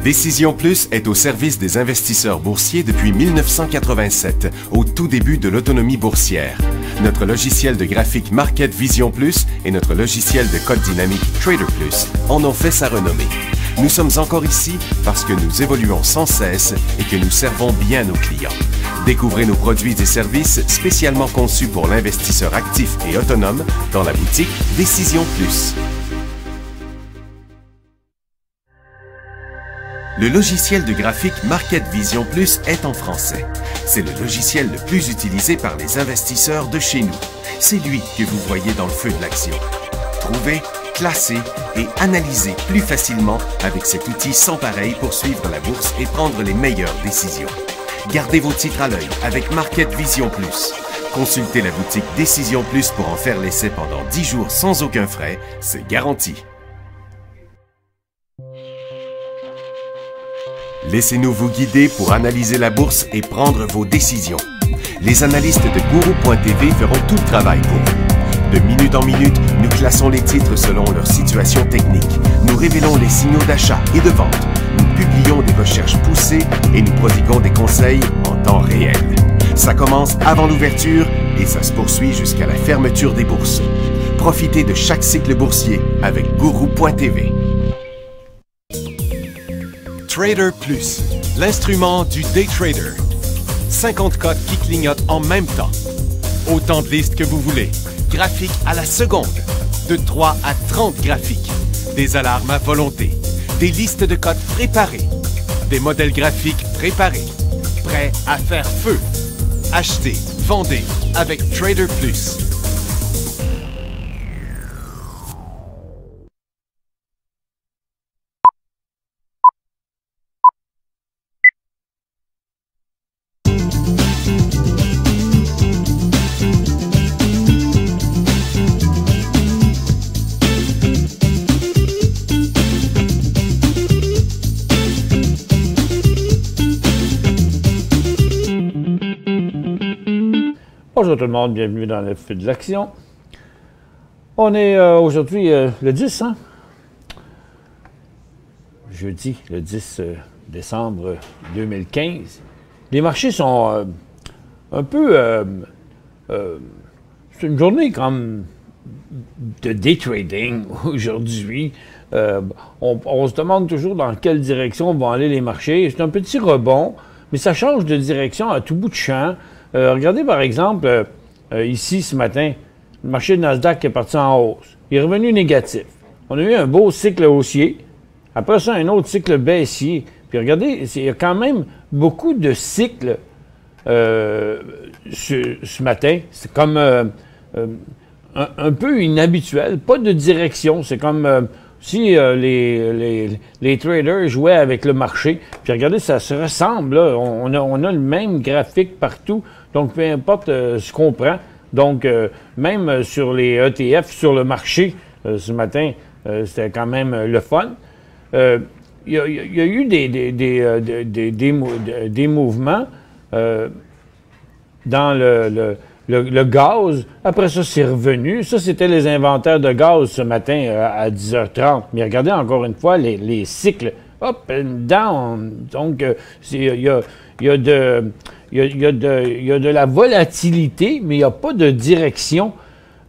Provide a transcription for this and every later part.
Décision Plus est au service des investisseurs boursiers depuis 1987, au tout début de l'autonomie boursière. Notre logiciel de graphique Market Vision Plus et notre logiciel de code dynamique Trader Plus en ont fait sa renommée. Nous sommes encore ici parce que nous évoluons sans cesse et que nous servons bien nos clients. Découvrez nos produits et services spécialement conçus pour l'investisseur actif et autonome dans la boutique Décision Plus. Le logiciel de graphique Market Vision Plus est en français. C'est le logiciel le plus utilisé par les investisseurs de chez nous. C'est lui que vous voyez dans le feu de l'action. Trouvez, classez et analysez plus facilement avec cet outil sans pareil pour suivre la bourse et prendre les meilleures décisions. Gardez vos titres à l'œil avec Market Vision Plus. Consultez la boutique Décision Plus pour en faire l'essai pendant 10 jours sans aucun frais, c'est garanti. Laissez-nous vous guider pour analyser la bourse et prendre vos décisions. Les analystes de Guru.tv feront tout le travail pour vous. De minute en minute, nous classons les titres selon leur situation technique. Nous révélons les signaux d'achat et de vente. Nous publions des recherches poussées et nous prodiguons des conseils en temps réel. Ça commence avant l'ouverture et ça se poursuit jusqu'à la fermeture des bourses. Profitez de chaque cycle boursier avec Guru.tv. Trader Plus, l'instrument du day trader. 50 cotes qui clignotent en même temps. Autant de listes que vous voulez. Graphiques à la seconde. De 3 à 30 graphiques. Des alarmes à volonté. Des listes de cotes préparées. Des modèles graphiques préparés. Prêts à faire feu. Achetez, vendez avec Trader Plus. Bonjour tout le monde, bienvenue dans le feu de l'action. On est aujourd'hui le 10, hein? Jeudi, le 10 décembre 2015. Les marchés sont un peu... c'est une journée comme de day trading aujourd'hui. On se demande toujours dans quelle direction vont aller les marchés. C'est un petit rebond, mais ça change de direction à tout bout de champ. Regardez par exemple, ici ce matin, le marché de Nasdaq est parti en hausse. Il est revenu négatif. On a eu un beau cycle haussier. Après ça, un autre cycle baissier. Puis regardez, il y a quand même beaucoup de cycles ce matin. C'est comme un peu inhabituel. Pas de direction. C'est comme si les traders jouaient avec le marché. Puis regardez, ça se ressemble. Là. On a le même graphique partout. Donc, peu importe ce qu'on prend. Donc, même sur les ETF, sur le marché, ce matin, c'était quand même le fun. Il y a eu des mouvements dans le gaz. Après ça, c'est revenu. Ça, c'était les inventaires de gaz ce matin à 10h30. Mais regardez encore une fois les cycles up and down. Donc, il y a de la volatilité, mais il n'y a pas de direction.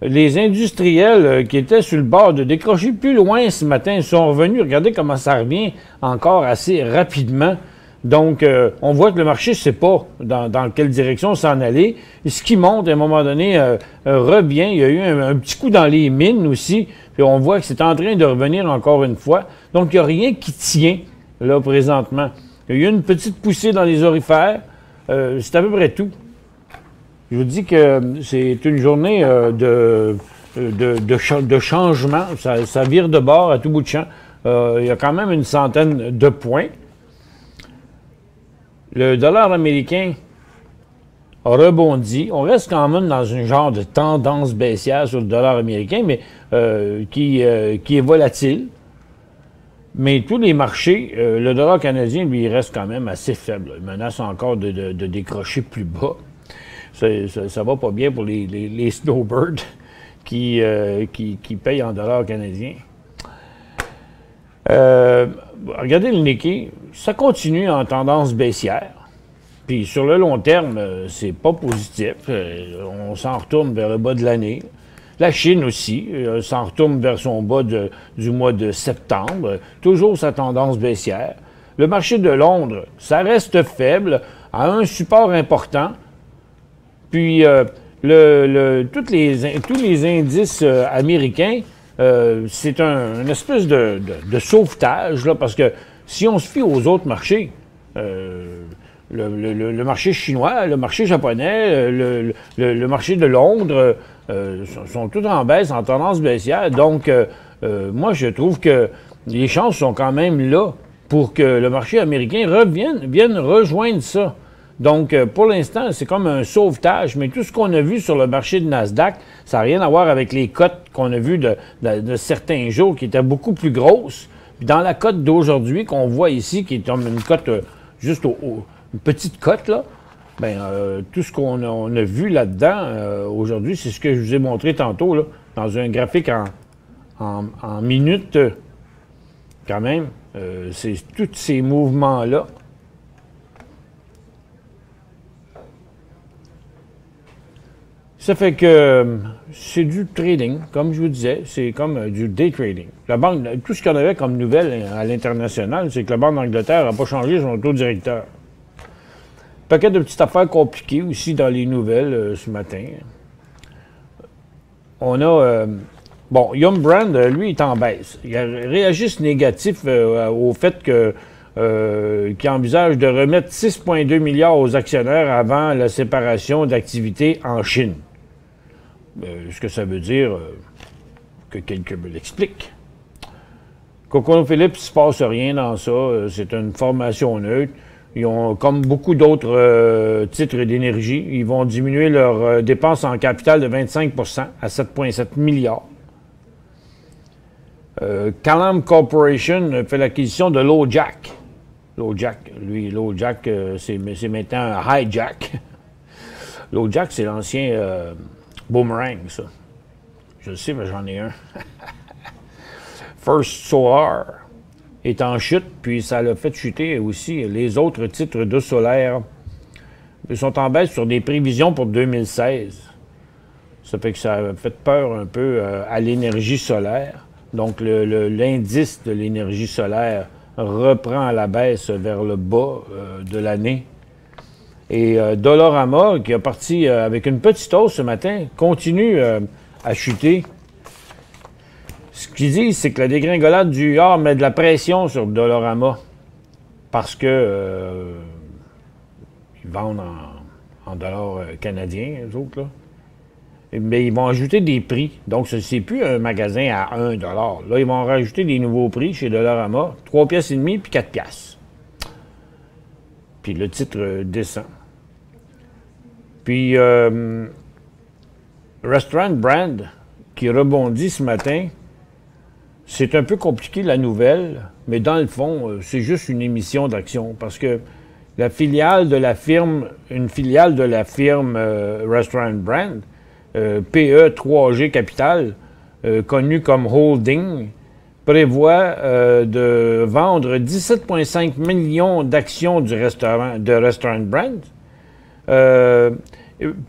Les industriels qui étaient sur le bord de décrocher plus loin ce matin sont revenus. Regardez comment ça revient encore assez rapidement. Donc, on voit que le marché ne sait pas dans quelle direction s'en aller. Ce qui monte, à un moment donné, revient. Il y a eu un petit coup dans les mines aussi. Puis on voit que c'est en train de revenir encore une fois. Donc, il n'y a rien qui tient, là, présentement. Il y a eu une petite poussée dans les orifères. C'est à peu près tout. Je vous dis que c'est une journée de changement. Ça vire de bord à tout bout de champ. Il y a quand même une centaine de points. Le dollar américain a rebondi. On reste quand même dans un genre de tendance baissière sur le dollar américain, mais qui est volatile. Mais tous les marchés, le dollar canadien, lui, il reste quand même assez faible. Il menace encore de décrocher plus bas. Ça va pas bien pour les snowbirds qui payent en dollars canadiens. regardez le Nikkei, ça continue en tendance baissière. Puis sur le long terme, c'est pas positif. On s'en retourne vers le bas de l'année. La Chine aussi s'en retourne vers son bas du mois de septembre. Toujours sa tendance baissière. Le marché de Londres, ça reste faible, à un support important. Puis tous les indices américains, c'est une espèce de sauvetage, là, parce que si on se fie aux autres marchés, le marché chinois, le marché japonais, le marché de Londres sont tous en baisse, en tendance baissière. Donc, moi, je trouve que les chances sont quand même là pour que le marché américain vienne rejoindre ça. Donc, pour l'instant, c'est comme un sauvetage, mais tout ce qu'on a vu sur le marché de Nasdaq, ça n'a rien à voir avec les cotes qu'on a vues de certains jours qui étaient beaucoup plus grosses. Puis dans la cote d'aujourd'hui, qu'on voit ici, qui est comme une cote juste une petite cote, là, bien, tout ce qu'on a vu là-dedans aujourd'hui, c'est ce que je vous ai montré tantôt, là, dans un graphique en minutes, quand même. C'est tous ces mouvements-là. Ça fait que c'est du trading, comme je vous disais, c'est comme du day trading. La banque, tout ce qu'on avait comme nouvelle à l'international, c'est que la Banque d'Angleterre n'a pas changé son taux directeur. Paquet de petites affaires compliquées aussi dans les nouvelles ce matin. On a... Yum Brand, lui, est en baisse. Il réagisse négatif au fait qu'il envisage de remettre 6,2 milliards aux actionnaires avant la séparation d'activités en Chine. Ce que ça veut dire, que quelqu'un me l'explique. ConocoPhillips, il ne se passe rien dans ça. C'est une formation neutre. Ils ont, comme beaucoup d'autres titres d'énergie, ils vont diminuer leurs dépenses en capital de 25 à 7,7 milliards. Calam Corporation fait l'acquisition de LoJack. LoJack, c'est maintenant Hijack. LoJack, c'est l'ancien Boomerang, ça. Je le sais, mais j'en ai un. First Solar est en chute, puis ça l'a fait chuter aussi les autres titres de solaire. Ils sont en baisse sur des prévisions pour 2016. Ça fait que ça a fait peur un peu à l'énergie solaire. Donc, l'indice de l'énergie solaire reprend à la baisse vers le bas de l'année. Et Dollarama, qui est parti avec une petite hausse ce matin, continue à chuter. Ce qu'ils disent, c'est que la dégringolade du or met de la pression sur Dollarama parce que ils vendent en dollars canadiens, les autres, là. Mais ils vont ajouter des prix. Donc, ce n'est plus un magasin à 1 $. Là, ils vont rajouter des nouveaux prix chez Dollarama, 3,5 piastres puis 4 piastres. Puis le titre descend. Puis, Restaurant Brand, qui rebondit ce matin, c'est un peu compliqué la nouvelle, mais dans le fond, c'est juste une émission d'action parce que une filiale de la firme Restaurant Brand, PE3G Capital, connu comme Holding, prévoit de vendre 17,5 millions d'actions de Restaurant Brand,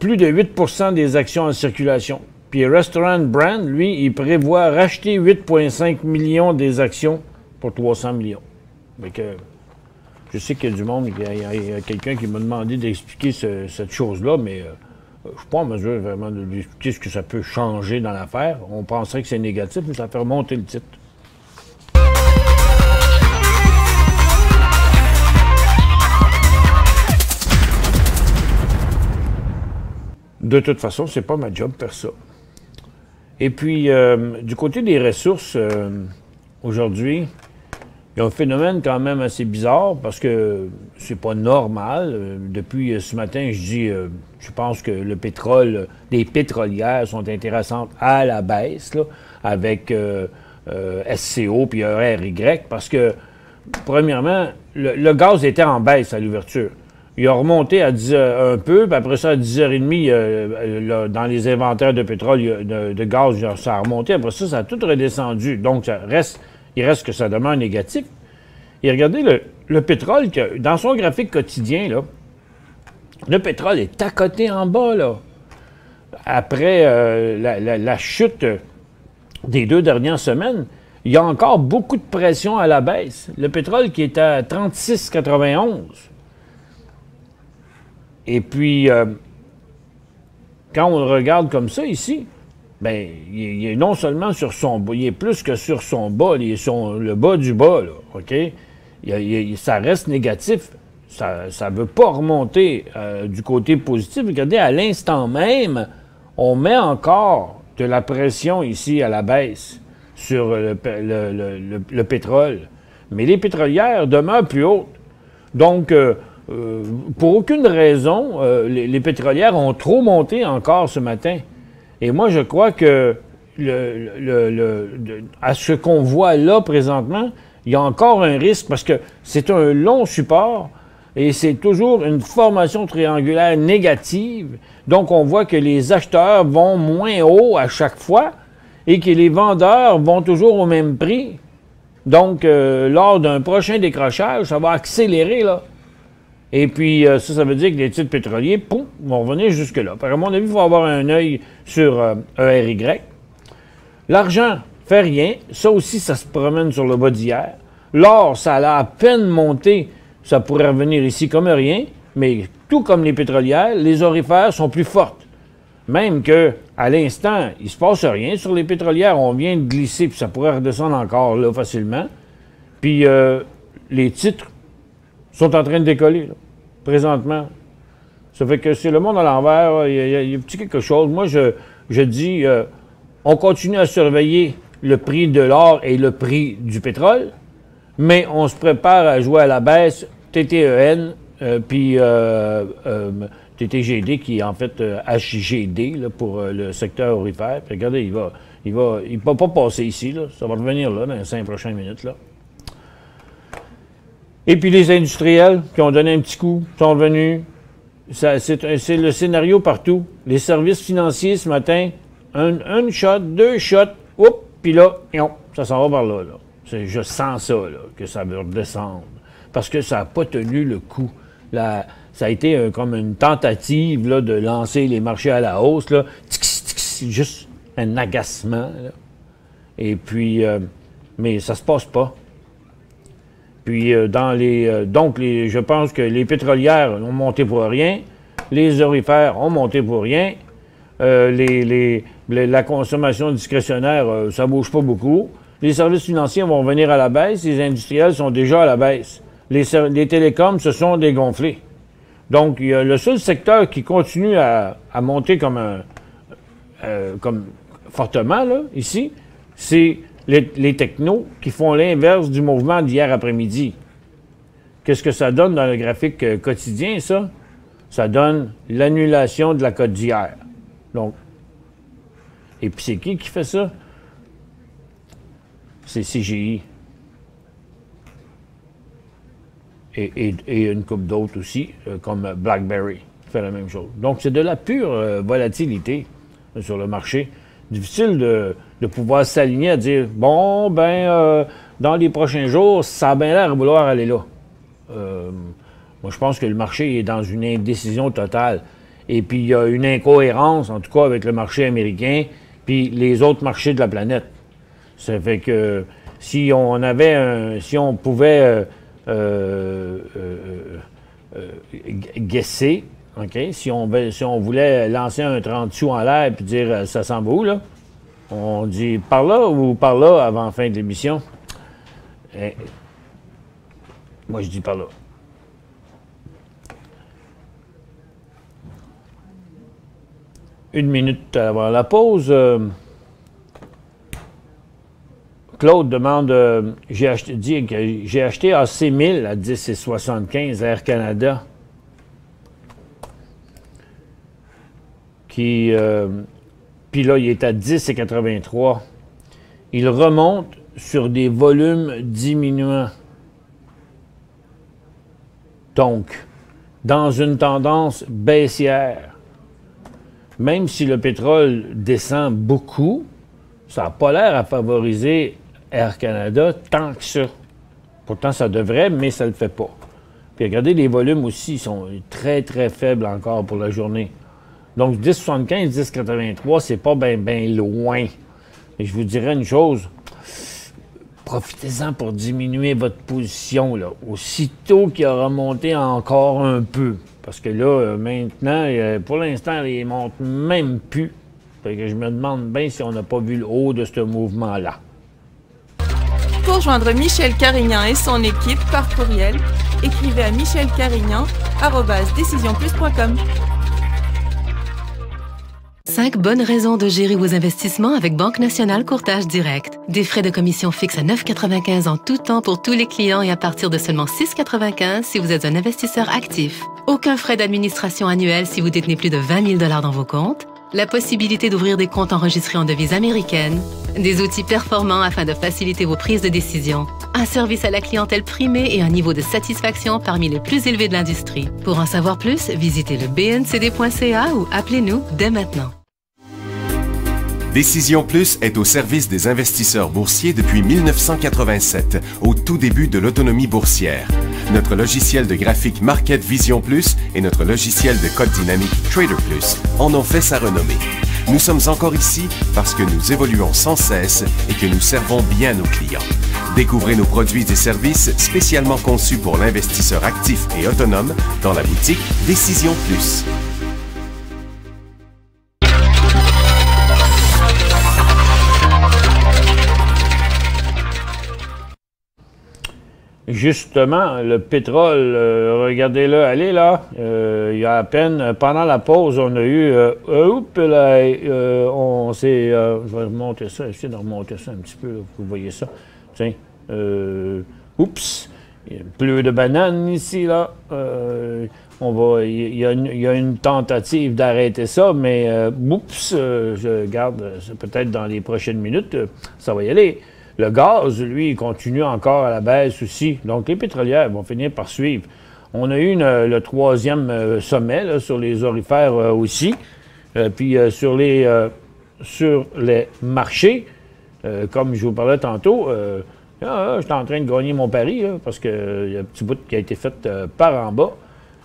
plus de 8 % des actions en circulation. Puis Restaurant Brand, lui, il prévoit racheter 8,5 millions des actions pour 300 millions. Donc, je sais qu'il y a du monde, il y a quelqu'un qui m'a demandé d'expliquer cette chose-là, mais je ne suis pas en mesure vraiment de lui expliquer ce que ça peut changer dans l'affaire. On penserait que c'est négatif, mais ça fait remonter le titre. De toute façon, c'est pas ma job faire ça. Et puis, du côté des ressources, aujourd'hui, il y a un phénomène quand même assez bizarre parce que c'est pas normal. Depuis ce matin, je pense que le pétrole, les pétrolières sont intéressantes à la baisse, là, avec SCO puis RY, parce que, premièrement, le gaz était en baisse à l'ouverture. Il a remonté à 10 un peu, puis après ça, à 10h30, dans les inventaires de pétrole, de gaz, ça a remonté. Après ça, ça a tout redescendu. Donc, il reste que ça demeure négatif. Et regardez le pétrole, dans son graphique quotidien, là, le pétrole est à côté en bas, là. Après la chute des 2 dernières semaines, il y a encore beaucoup de pression à la baisse. Le pétrole qui est à 36,91. Et puis, quand on le regarde comme ça ici, bien, il est non seulement sur son bas, il est plus que sur son bas, il est sur le bas du bas, là, OK? Ça reste négatif. Ça ne veut pas remonter du côté positif. Regardez, à l'instant même, on met encore de la pression ici à la baisse sur le pétrole. Mais les pétrolières demeurent plus hautes. Donc, pour aucune raison, les pétrolières ont trop monté encore ce matin. Et moi, je crois que à ce qu'on voit là présentement, il y a encore un risque parce que c'est un long support et c'est toujours une formation triangulaire négative. Donc, on voit que les acheteurs vont moins haut à chaque fois et que les vendeurs vont toujours au même prix. Donc, lors d'un prochain décrochage, ça va accélérer, là. Et puis, ça veut dire que les titres pétroliers, poum, vont revenir jusque-là. À mon avis, il faut avoir un œil sur ERY. L'argent fait rien. Ça aussi, ça se promène sur le bas d'hier. L'or, ça a à peine monté. Ça pourrait revenir ici comme rien. Mais tout comme les pétrolières, les orifères sont plus fortes. Même qu'à l'instant, il ne se passe rien sur les pétrolières. On vient de glisser, puis ça pourrait redescendre encore là facilement. Puis les titres sont en train de décoller, là, présentement. Ça fait que c'est le monde à l'envers. Il y a petit quelque chose. Moi, je dis, on continue à surveiller le prix de l'or et le prix du pétrole, mais on se prépare à jouer à la baisse TTEN, puis TTGD, qui est en fait HGD là, pour le secteur aurifère. Puis regardez, il va pas passer ici, là. Ça va revenir là dans les 5 prochaines minutes, là. Et puis les industriels qui ont donné un petit coup, sont revenus. C'est le scénario partout. Les services financiers ce matin, un shot, 2 shots, oups, puis là, ça s'en va par là. Je sens ça, là, que ça va redescendre. Parce que ça n'a pas tenu le coup. Ça a été comme une tentative là, de lancer les marchés à la hausse. Là. Juste un agacement. Là. Et puis, mais ça se passe pas. Puis, je pense que les pétrolières ont monté pour rien, les orifères ont monté pour rien, la consommation discrétionnaire, ça bouge pas beaucoup. Les services financiers vont venir à la baisse, les industriels sont déjà à la baisse. Les télécoms se sont dégonflés. Donc, il y a le seul secteur qui continue à monter comme fortement, là, ici, c'est les technos qui font l'inverse du mouvement d'hier après-midi. Qu'est-ce que ça donne dans le graphique quotidien, ça? Ça donne l'annulation de la cote d'hier. Donc, et puis c'est qui fait ça? C'est CGI. Et une couple d'autres aussi, comme BlackBerry, qui fait la même chose. Donc, c'est de la pure volatilité sur le marché. Difficile de pouvoir s'aligner à dire, bon, dans les prochains jours, ça a bien l'air de vouloir aller là. Moi, je pense que le marché est dans une indécision totale. Et puis, il y a une incohérence, en tout cas, avec le marché américain puis les autres marchés de la planète. Ça fait que si on pouvait guesser, OK, si on voulait lancer un 30 sous en l'air puis dire ça s'en va où, là? On dit par là ou par là avant la fin de l'émission? Moi, je dis par là. Une minute avant la pause. Claude demande, j'ai acheté AC1000 à 10,75 Air Canada. Puis là, il est à 10,83. Il remonte sur des volumes diminuants. Donc, dans une tendance baissière. Même si le pétrole descend beaucoup, ça n'a pas l'air à favoriser Air Canada tant que ça. Pourtant, ça devrait, mais ça ne le fait pas. Puis regardez, les volumes aussi ils sont très, très faibles encore pour la journée. Donc, 10,75, 10,83, c'est pas bien loin. Et je vous dirais une chose, profitez-en pour diminuer votre position, là. Aussitôt qu'il aura monté encore un peu. Parce que là, maintenant, pour l'instant, il ne monte même plus. Fait que je me demande bien si on n'a pas vu le haut de ce mouvement-là. Pour joindre Michel Carignan et son équipe par courriel, écrivez à michelcarignan@decisionplus.com. 5 bonnes raisons de gérer vos investissements avec Banque Nationale Courtage Direct. Des frais de commission fixes à 9,95 en tout temps pour tous les clients et à partir de seulement 6,95 si vous êtes un investisseur actif. Aucun frais d'administration annuel si vous détenez plus de 20 000 $ dans vos comptes. La possibilité d'ouvrir des comptes enregistrés en devise américaine. Des outils performants afin de faciliter vos prises de décision. Un service à la clientèle primé et un niveau de satisfaction parmi les plus élevés de l'industrie. Pour en savoir plus, visitez le bncd.ca ou appelez-nous dès maintenant. Décision Plus est au service des investisseurs boursiers depuis 1987, au tout début de l'autonomie boursière. Notre logiciel de graphique Market Vision Plus et notre logiciel de code dynamique Trader Plus en ont fait sa renommée. Nous sommes encore ici parce que nous évoluons sans cesse et que nous servons bien nos clients. Découvrez nos produits et services spécialement conçus pour l'investisseur actif et autonome dans la boutique Décision Plus. Justement, le pétrole, regardez-le aller là. Il y a à peine, pendant la pause, on a eu... on s'est... je vais remonter ça, essayer de remonter ça un petit peu, là, vous voyez ça. Tiens, oups, il pleut de bananes ici, là. Il y a une tentative d'arrêter ça, mais oups, je garde, peut-être dans les prochaines minutes, ça va y aller. Le gaz, lui, il continue encore à la baisse aussi. Donc, les pétrolières vont finir par suivre. On a eu le troisième sommet là, sur les orifères aussi. Puis sur les marchés, comme je vous parlais tantôt, j'étais en train de gagner mon pari là, parce qu'il y a un petit bout qui a été fait par en bas.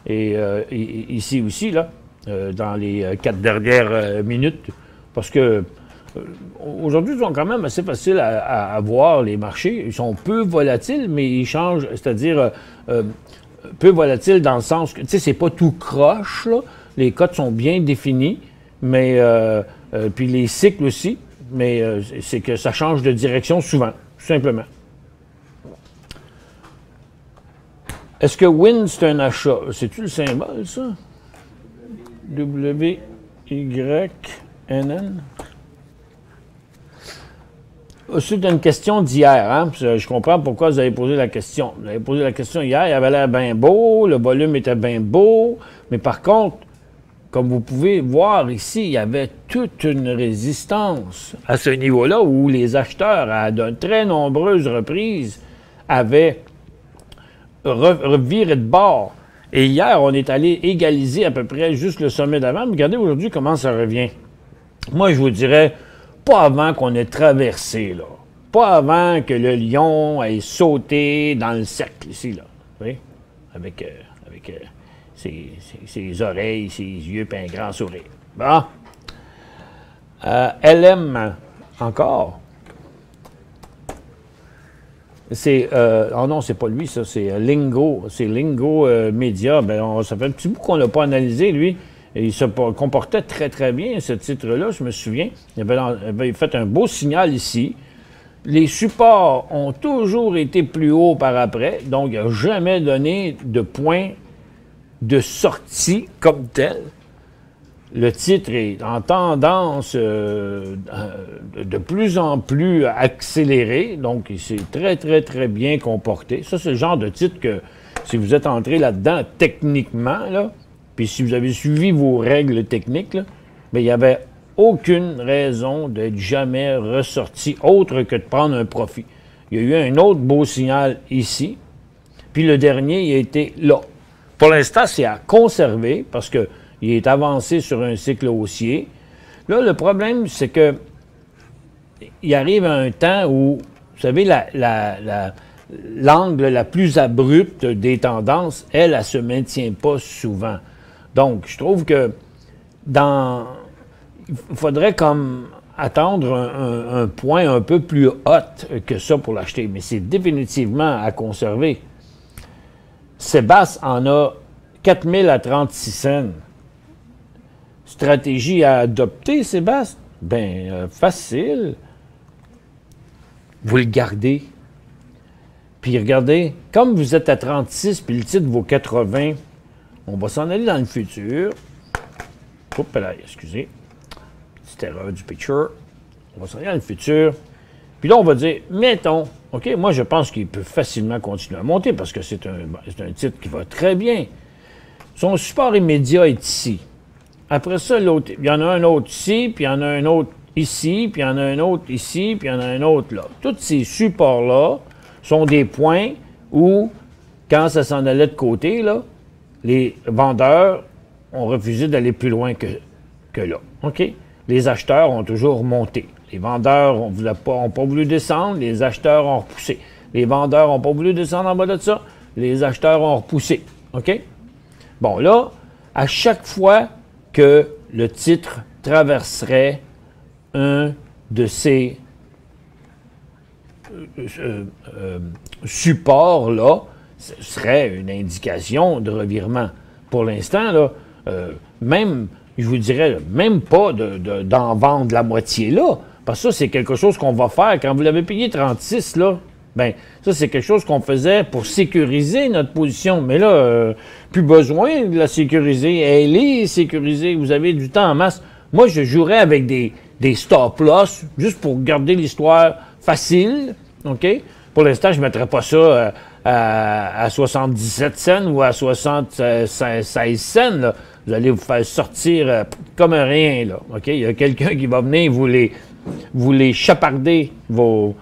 Et ici aussi, là, dans les 4 dernières minutes, parce que aujourd'hui, ils sont quand même assez faciles à voir, les marchés. Ils sont peu volatiles, mais ils changent, c'est-à-dire peu volatiles dans le sens que, tu sais, c'est pas tout croche, là. Les cotes sont bien définies, mais puis les cycles aussi, mais c'est que ça change de direction souvent, tout simplement. Est-ce que WIN, c'est un achat? C'est-tu le symbole, ça? W-Y-N-N? C'est une question d'hier, hein? Je comprends pourquoi vous avez posé la question. Vous avez posé la question hier, il avait l'air bien beau, le volume était bien beau, mais par contre, comme vous pouvez voir ici, il y avait toute une résistance à ce niveau-là où les acheteurs, à de très nombreuses reprises, avaient reviré de bord. Et hier, on est allé égaliser à peu près juste le sommet d'avant. Mais regardez aujourd'hui comment ça revient. Moi, je vous dirais, pas avant qu'on ait traversé, là. Pas avant que le lion ait sauté dans le cercle, ici, là. Vous voyez? Avec ses oreilles, ses yeux, puis un grand sourire. Bon. LM, encore. C'est... oh non, c'est pas lui, ça. C'est Lingo. C'est Lingo Media. Ben, ça fait un petit bout qu'on l'a pas analysé, lui. Et il se comportait très, très bien, ce titre-là, je me souviens. Il avait fait un beau signal ici. Les supports ont toujours été plus hauts par après, donc il n'a jamais donné de point de sortie comme tel. Le titre est en tendance de plus en plus accélérée, donc il s'est très, très, très bien comporté. Ça, c'est le genre de titre que, si vous êtes entré là-dedans techniquement, là, puis si vous avez suivi vos règles techniques, là, bien, il n'y avait aucune raison d'être jamais ressorti autre que de prendre un profit. Il y a eu un autre beau signal ici, puis le dernier, il a été là. Pour l'instant, c'est à conserver parce qu'il est avancé sur un cycle haussier. Là, le problème, c'est que il arrive un temps où, vous savez, l'angle la plus abrupte des tendances, elle se maintient pas souvent. Donc, je trouve que il faudrait comme attendre un point un peu plus haut que ça pour l'acheter, mais c'est définitivement à conserver. Sébastien en a 4000 à 36 cents. Stratégie à adopter, Sébastien? Bien, facile. Vous le gardez. Puis regardez, comme vous êtes à 36 puis le titre vaut 80, on va s'en aller dans le futur. Oups, là, excusez. Petite erreur du picture. On va s'en aller dans le futur. Puis là, on va dire, mettons, OK, moi, je pense qu'il peut facilement continuer à monter parce que c'est un titre qui va très bien. Son support immédiat est ici. Après ça, l'autre, il y en a un autre ici, puis il y en a un autre ici, puis il y en a un autre ici, puis il y en a un autre là. Tous ces supports-là sont des points où, quand ça s'en allait de côté, là, les vendeurs ont refusé d'aller plus loin que là. OK? Les acheteurs ont toujours monté. Les vendeurs n'ont pas voulu descendre, les acheteurs ont repoussé. Les vendeurs n'ont pas voulu descendre en bas de ça, les acheteurs ont repoussé. OK? Bon, là, à chaque fois que le titre traverserait un de ces supports-là, ce serait une indication de revirement. Pour l'instant, là, même, je vous dirais, même pas d'en vendre la moitié là, parce que ça, c'est quelque chose qu'on va faire. Quand vous l'avez payé 36, là, bien, ça, c'est quelque chose qu'on faisait pour sécuriser notre position. Mais là, plus besoin de la sécuriser. Elle est sécurisée. Vous avez du temps en masse. Moi, je jouerais avec des stop-loss, juste pour garder l'histoire facile. OK? Pour l'instant, je ne mettrais pas ça à 77 cents ou à 76 cents. Là. Vous allez vous faire sortir comme un rien. Là. OK? Il y a quelqu'un qui va venir vous les chaparder, vos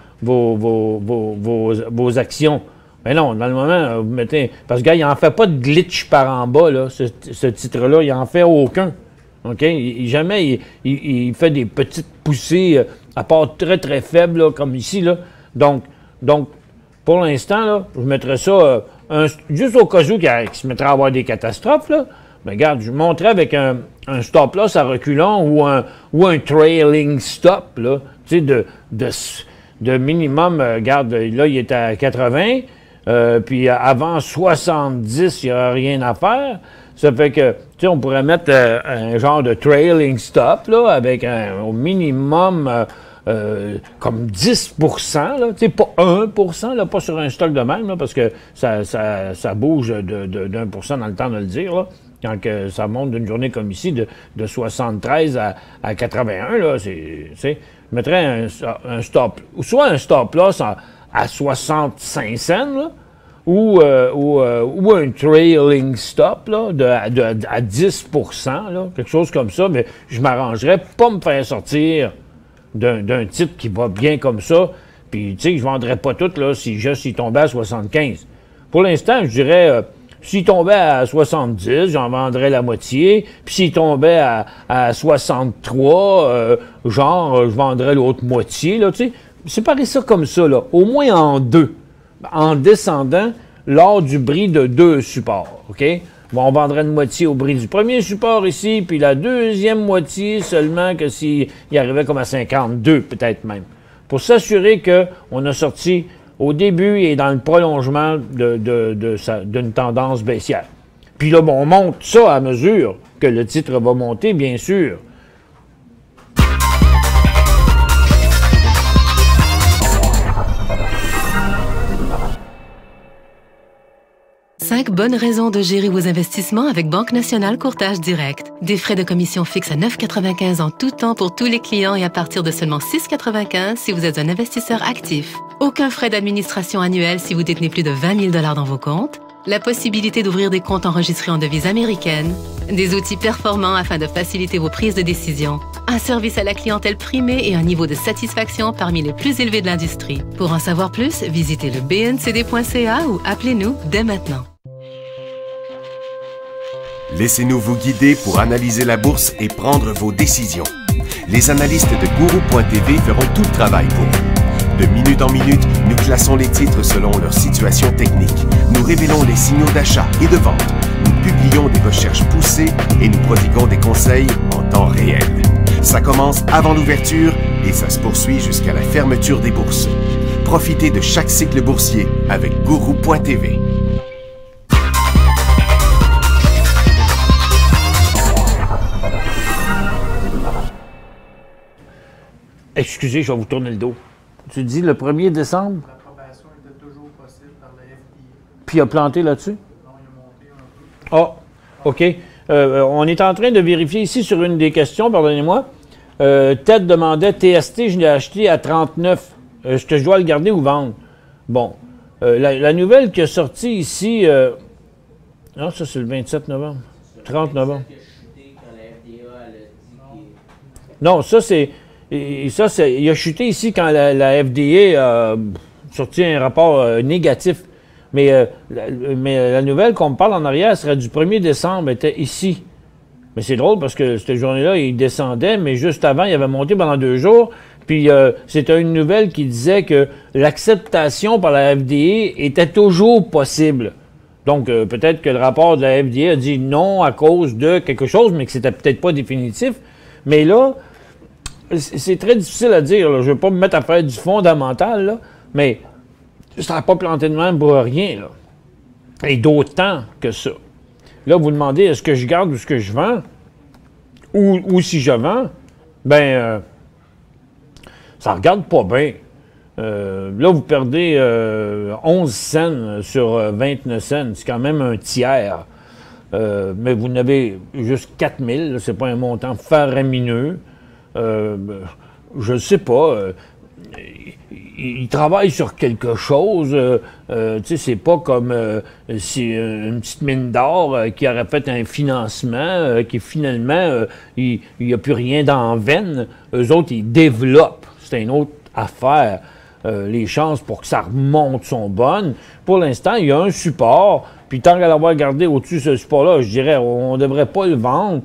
actions. Mais non, dans le moment, vous mettez... Parce que, gars, il n'en fait pas de glitch par en bas, là, ce titre-là. Il n'en fait aucun. OK? Jamais il fait des petites poussées, à part très, très faibles, là, comme ici, là. Donc, pour l'instant, là, je mettrais ça juste au cas où qu'il se mettrait à avoir des catastrophes, là. Mais regarde, je montrais avec un stop-loss à reculons ou un trailing stop, là, tu sais, de minimum, regarde, là, il est à 80, puis avant 70, il n'y a rien à faire. Ça fait que, tu sais, on pourrait mettre un genre de trailing stop, là, avec au minimum comme 10 là, tu sais, pas 1 là, pas sur un stock de même, là, parce que ça bouge d'1% dans le temps de le dire, là. Quand que ça monte d'une journée comme ici, de 73 à 81, là, je mettrais un stop, soit un stop-loss à 65 cents, là, ou un trailing stop, là, à 10 là, quelque chose comme ça, mais je m'arrangerais pas me faire sortir d'un titre qui va bien comme ça, puis, tu sais, je vendrais pas tout, là, s'il tombait à 75. Pour l'instant, je dirais... s'il tombait à 70, j'en vendrais la moitié. Puis s'il tombait à 63, je vendrais l'autre moitié, là, tu sais. Séparez ça comme ça, là. Au moins en deux. En descendant lors du bris de deux supports, OK? Bon, on vendrait une moitié au bris du premier support ici, puis la deuxième moitié seulement que s'il arrivait comme à 52, peut-être même. Pour s'assurer qu'on a sorti... au début et dans le prolongement d'une tendance baissière. Puis là, bon, on monte ça à mesure que le titre va monter, bien sûr. Cinq bonnes raisons de gérer vos investissements avec Banque Nationale Courtage Direct. Des frais de commission fixes à 9,95 en tout temps pour tous les clients et à partir de seulement 6,95 si vous êtes un investisseur actif. Aucun frais d'administration annuel si vous détenez plus de 20 000 $ dans vos comptes. La possibilité d'ouvrir des comptes enregistrés en devise américaine. Des outils performants afin de faciliter vos prises de décision. Un service à la clientèle primé et un niveau de satisfaction parmi les plus élevés de l'industrie. Pour en savoir plus, visitez le bncd.ca ou appelez-nous dès maintenant. Laissez-nous vous guider pour analyser la bourse et prendre vos décisions. Les analystes de Guru.tv feront tout le travail pour vous. De minute en minute, nous classons les titres selon leur situation technique. Nous révélons les signaux d'achat et de vente. Nous publions des recherches poussées et nous prodiguons des conseils en temps réel. Ça commence avant l'ouverture et ça se poursuit jusqu'à la fermeture des bourses. Profitez de chaque cycle boursier avec Guru.tv. Excusez, je vais vous tourner le dos. Tu dis le 1er décembre? L'approbation était toujours possible par la FDA. Puis il a planté là-dessus? Non, il a monté un peu. Ah, OK. On est en train de vérifier ici sur une des questions, pardonnez-moi. Ted demandait TST, je l'ai acheté à 39. Est-ce que je dois le garder ou vendre? Bon. La nouvelle qui est sortie ici. Non, ça c'est le 27 novembre. 30 novembre. Non, ça c'est. Il a chuté ici quand la FDA a sorti un rapport négatif. Mais la nouvelle qu'on me parle en arrière serait du 1er décembre, était ici. Mais c'est drôle parce que cette journée-là, il descendait, mais juste avant, il avait monté pendant 2 jours. Puis c'était une nouvelle qui disait que l'acceptation par la FDA était toujours possible. Donc peut-être que le rapport de la FDA a dit non à cause de quelque chose, mais que c'était peut-être pas définitif. Mais là, c'est très difficile à dire. Là. Je ne veux pas me mettre à faire du fondamental, là, mais ça n'a pas planté de même pour rien. Là. Et d'autant que ça. Là, vous demandez, est-ce que je garde ou est-ce que je vends? Ou si je vends, ben, ça ne regarde pas bien. Là, vous perdez 11 cents sur 29 cents. C'est quand même un tiers. Mais vous n'avez juste 4 000. Ce n'est pas un montant faramineux. Je ne sais pas. Il travaille sur quelque chose. Tu sais, c'est pas comme si une petite mine d'or qui aurait fait un financement, qui finalement, il n'y a plus rien dans la veine. Eux autres, ils développent. C'est une autre affaire. Les chances pour que ça remonte sont bonnes. Pour l'instant, il y a un support. Puis tant qu'à l'avoir gardé au-dessus de ce support-là, je dirais, on ne devrait pas le vendre.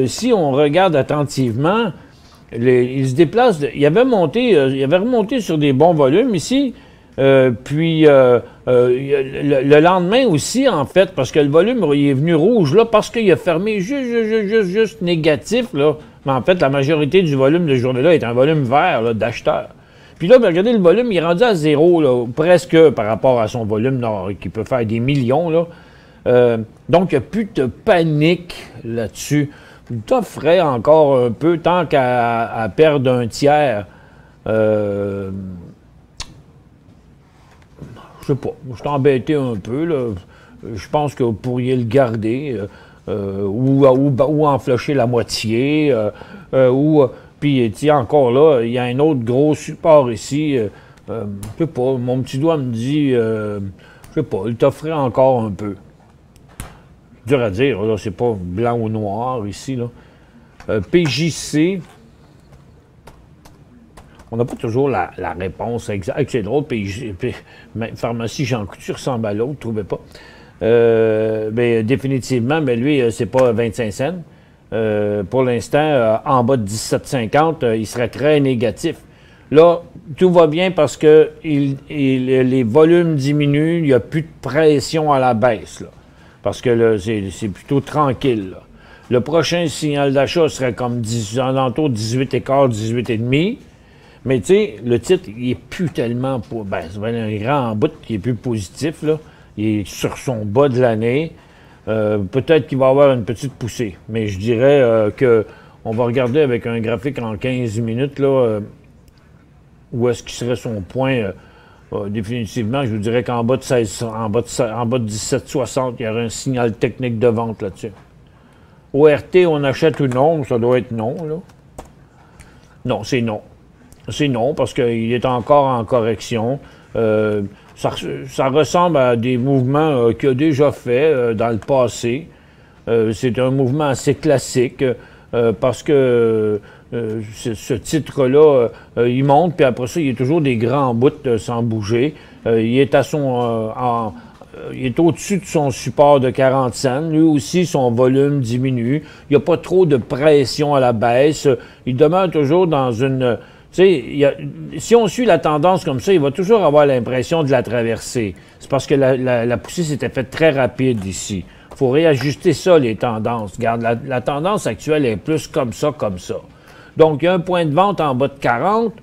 Si on regarde attentivement, il se déplace. Il avait remonté sur des bons volumes ici. Puis le lendemain aussi, en fait, parce que le volume il est venu rouge là, parce qu'il a fermé juste négatif. Là. Mais en fait, la majorité du volume de journée-là est un volume vert d'acheteurs. Puis là, regardez, le volume, il est rendu à 0, là, presque par rapport à son volume qui peut faire des millions. Là. Donc, il n'y a plus de panique là-dessus. Je t'offrais encore un peu, tant qu'à perdre un tiers. Je sais pas, je suis embêté un peu. Là. Je pense que vous pourriez le garder ou en flusher la moitié. Puis, encore là, il y a un autre gros support ici. Je sais pas, mon petit doigt me dit, je sais pas, il t'offrait encore un peu. Dur à dire, là, c'est pas blanc ou noir ici, là. PJC, on n'a pas toujours la réponse exacte. C'est drôle, pharmacie Jean Coutu ressemble à l'autre, trouvez pas. Mais définitivement, mais lui, c'est pas 25 cents. Pour l'instant, en bas de 17,50, il serait très négatif. Là, tout va bien parce que les volumes diminuent, il n'y a plus de pression à la baisse, là. Parce que là, c'est plutôt tranquille, là. Le prochain signal d'achat serait comme en entour 18,15, 18,5. Mais tu sais, le titre, il n'est plus tellement... c'est un grand bout qui est plus positif, là. Il est sur son bas de l'année. Peut-être qu'il va y avoir une petite poussée. Mais je dirais qu'on va regarder avec un graphique en 15 minutes, là, où est-ce qu'il serait son point... définitivement, je vous dirais qu'en bas de 17,60, il y aurait un signal technique de vente là-dessus. ORT, on achète ou non? Ça doit être non, là. Non, c'est non. C'est non, parce qu'il est encore en correction. Ça ressemble à des mouvements qu'il a déjà fait dans le passé. C'est un mouvement assez classique, parce que... ce titre-là, il monte, puis après ça, il y a toujours des grands bouts sans bouger. Il est il est au-dessus de son support de 40 cents. Lui aussi, son volume diminue. Il n'y a pas trop de pression à la baisse. Il demeure toujours dans une Tu sais, si on suit la tendance comme ça, il va toujours avoir l'impression de la traverser. C'est parce que la poussée s'était faite très rapide ici. Il faut réajuster ça, les tendances. Regarde, la tendance actuelle est plus comme ça, comme ça. Donc, il y a un point de vente en bas de 40,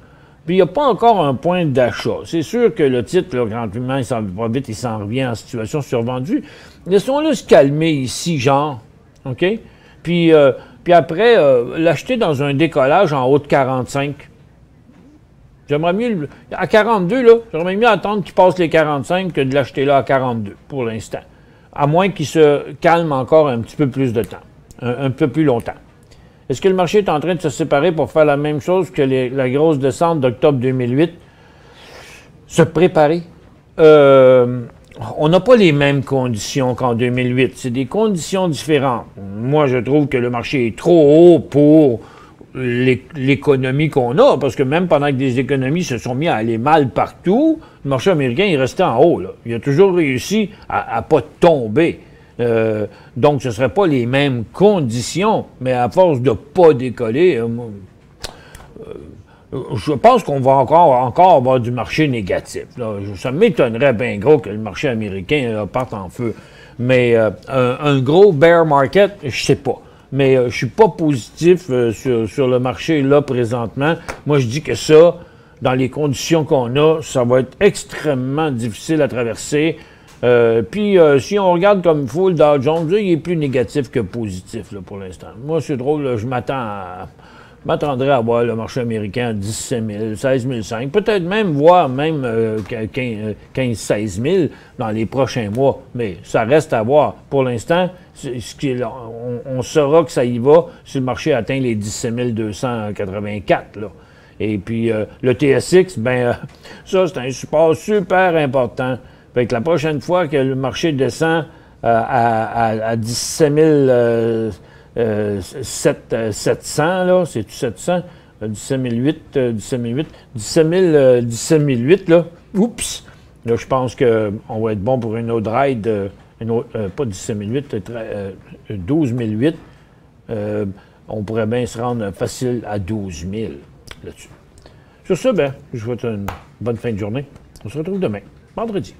puis il n'y a pas encore un point d'achat. C'est sûr que le titre, là, gratuitement, il s'en va vite, il s'en revient en situation survendue. Laissons-le se calmer ici, genre. OK? Puis après, l'acheter dans un décollage en haut de 45. J'aimerais mieux, à 42, là, j'aimerais mieux attendre qu'il passe les 45 que de l'acheter là à 42, pour l'instant. À moins qu'il se calme encore un petit peu plus de temps, un peu plus longtemps. Est-ce que le marché est en train de se séparer pour faire la même chose que la grosse descente d'octobre 2008? Se préparer. On n'a pas les mêmes conditions qu'en 2008. C'est des conditions différentes. Moi, je trouve que le marché est trop haut pour l'économie qu'on a, parce que même pendant que des économies se sont mis à aller mal partout, le marché américain est resté en haut, là. Il a toujours réussi à pas tomber. Donc, ce ne seraient pas les mêmes conditions, mais à force de ne pas décoller, je pense qu'on va encore avoir du marché négatif. Là. Ça m'étonnerait bien gros que le marché américain parte en feu. Mais un gros bear market, je sais pas. Mais je suis pas positif sur le marché là présentement. Moi, je dis que ça, dans les conditions qu'on a, ça va être extrêmement difficile à traverser. Puis, si on regarde comme il faut, le Dow Jones, là, il est plus négatif que positif là, pour l'instant. Moi, c'est drôle, là, je m'attendrais à voir le marché américain à 17 000, 16 500, peut-être même voir 15-16 000 dans les prochains mois. Mais ça reste à voir. Pour l'instant, on saura que ça y va si le marché atteint les 17 284. Là. Et puis, le TSX, ça, c'est un support super important. Fait que la prochaine fois que le marché descend à 17 700, là, c'est-tu 700? 17 008, 17 008, là, oups! Là, je pense qu'on va être bon pour une autre ride, pas 17 008, 12 008. On pourrait bien se rendre facile à 12 000 là-dessus. Sur ce, je vous souhaite une bonne fin de journée. On se retrouve demain, vendredi.